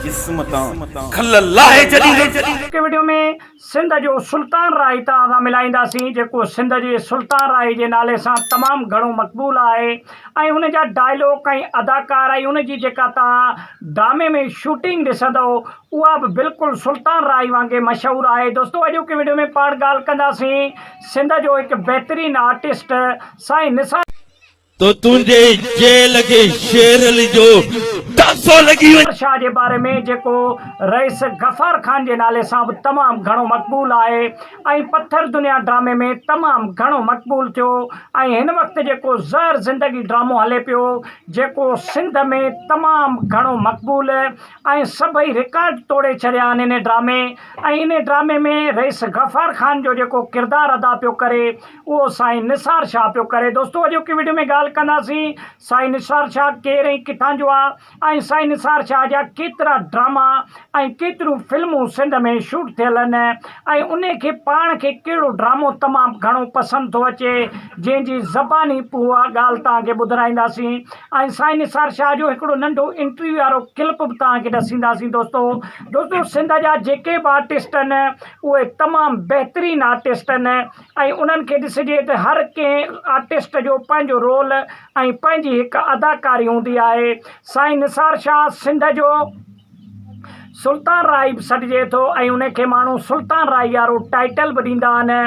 किस्मतां खल लाहे जॾहिं के वीडियो में सिंध जो सुल्तान राय तव्हां मिलाईंदासीं जेको सिंध जे सुल्तान राय जे नाले सां तमामु घणो मक़बूल आहे ऐं उन जा डायलॉग ऐं अदाकार ऐं उन जी जेका तव्हां ड्रामे में शूटिंग ॾिसंदव उहा बि बिल्कुलु सुल्तान राय वांगुरु मशहूरु आहे। दोस्तो अॼु के वीडियो में पाण ॻाल्हि कंदासीं सिंध जो हिकु बहितरीनु आर्टिस्ट साईं निसार तो तुझे जेल के शेर जो दासो लगी शाह जे बारे में जेको रईस गफ़ार खान जे नाले सां बि तमामु घणो मक़बूल आहे ऐं पत्थर दुनिया ड्रामे में तमामु घणो मक़बूल थियो ऐं हिन वक़्तु जेको ज़हर ज़िंदगी ड्रामो हले पियो जेको सिंध में तमामु घणो मक़बूल ऐं सभई रिकॉर्ड तोड़े छॾिया आहिनि इन ड्रामे ऐं इन ड्रामे में रईस गफ़ार खान जो जेको किरदारु अदा पियो करे उहो साईं निसार शाह पियो करे। दोस्तो अॼु की वीडियो में ॻाल्हि कंदासीं साईं निसार शाह केरु ऐं किथां जो आहे ऐं साईं निसार शाह जा केतिरा ड्रामा ऐं केतिरियूं फिल्मूं सिंध में शूट थियल आहिनि ऐं उन खे पाण खे कहिड़ो ड्रामो तमामु घणो पसंदि थो अचे जंहिंजी ज़बानी उहा ॻाल्हि तव्हांखे ॿुधाईंदासीं ऐं साईं निसार शाह जो हिकिड़ो नंढो इंटरव्यू वारो क्लिप बि तव्हांखे ॾसींदासीं। दोस्तो सिंध जा जेके बि आर्टिस्ट आहिनि उहे तमामु बहितरीनु आर्टिस्ट आहिनि ऐं उन्हनि खे ॾिसिजे त हर कंहिं आर्टिस्ट जो पंहिंजो रोल ऐं पंहिंजी हिकु अदाकारी हूंदी आहे। साईं निसार शाह सिंध जो सुल्तान राय बि सॾिजे थो ऐं उनखे माण्हू सुल्तान राय वारो टाइटल बि ॾींदा आहिनि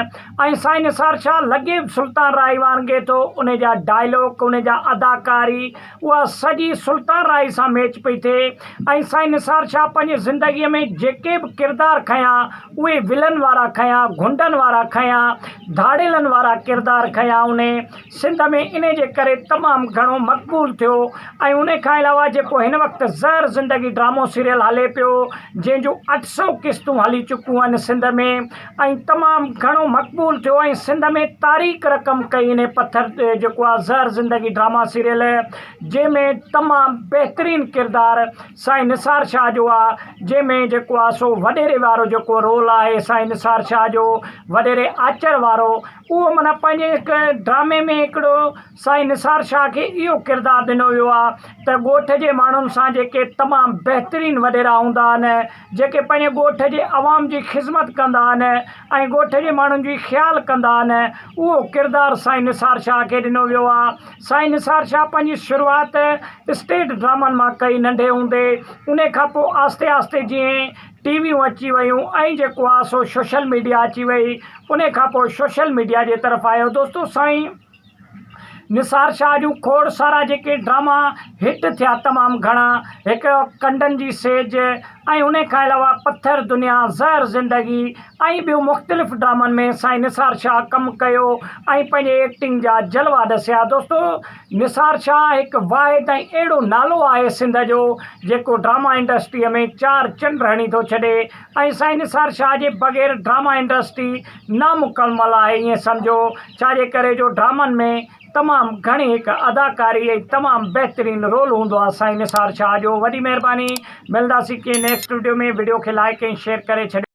ऐं साईं निसार शाह लॻे बि सुल्तान राय वांगुरु थो उन जा डायलॉग उन जा अदाकारी उहा सॼी सुल्तान राय सां मैच पई थिए ऐं साईं निसार शाह पंहिंजी ज़िंदगीअ में जेके बि किरदार खयां उहे विलन वारा खयां गुंडनि वारा खयां धाड़ेलनि वारा किरदार खयां उन सिंध में इन जे करे तमामु घणो मक़बूल थियो ऐं उन खां अलावा जेको हिन वक़्तु ज़हर ज़िंदगी ड्रामो सीरियल हले पियो जंहिंजूं 800 क़िस्तूं हली चुकियूं आहिनि सिंध में ऐं तमामु घणो मक़बूल थियो ऐं सिंध में तारीख़ रक़म कई इन पत्थर जेको आहे ज़हर ज़िंदगी ड्रामा सीरियल जंहिंमें तमामु बहितरीनु किरदारु साईं निसार शाह जो आहे जंहिंमें जेको आहे सो वॾेरे वारो जेको रोल आहे साईं निसार शाह जो वॾेरे आचर वारो उहो माना पंहिंजे हिकु ड्रामे में हिकिड़ो साईं निसार शाह खे इहो किरदारु ॾिनो वियो आहे त ॻोठ जे माण्हुनि सां जेके तमामु बहितरीनु वॾेरा हूंदा आहिनि जेके पंहिंजे ॻोठ जे अवाम जी ख़िदमत कंदा आहिनि ऐं ॻोठ जे माण्हुनि जी ख़्यालु कंदा आहिनि उहो किरदारु साईं निसार शाह खे ॾिनो वियो आहे। साईं निसार शाह पंहिंजी शुरूआति स्टेट ड्रामनि मां कई नंढे हूंदे उन खां पोइ आस्ते आस्ते जीअं टीवियूं अची वियूं ऐं जेको आहे सो सोशल मीडिया अची वई उन खां पोइ सोशल मीडिया जे तरफ़ आयो। दोस्तो साईं निसार शाह जूं खोड़ सारा जेके ड्रामा हिट थिया तमामु घणा हिकु कंडनि जी सेज ऐं उन खां अलावा पत्थर दुनिया ज़हर ज़िंदगी ऐं ॿियूं मुख़्तलिफ़ ड्रामनि में साईं निसार शाह कमु कयो ऐं पंहिंजे एक्टिंग जा जलवा ॾसिया। दोस्तो निसार शाह हिकु वाहिद ऐं अहिड़ो नालो आहे सिंध जो जेको ड्रामा इंडस्ट्रीअ में 4 चंड हणी थो छॾे ऐं साईं निसार शाह जे बग़ैर ड्रामा इंडस्ट्री नामुकमल आहे ईअं सम्झो छाजे करे जो ड्रामनि में तमामु घणी हिकु अदाकारी ऐं तमामु बहितरीनु रोल हूंदो आहे साईं निसार शाह जो। वॾी महिरबानी मिलंदासीं कंहिं नेक्स्ट वीडियो में। वीडियो खे लाइक ऐं शेयर करे छॾियो।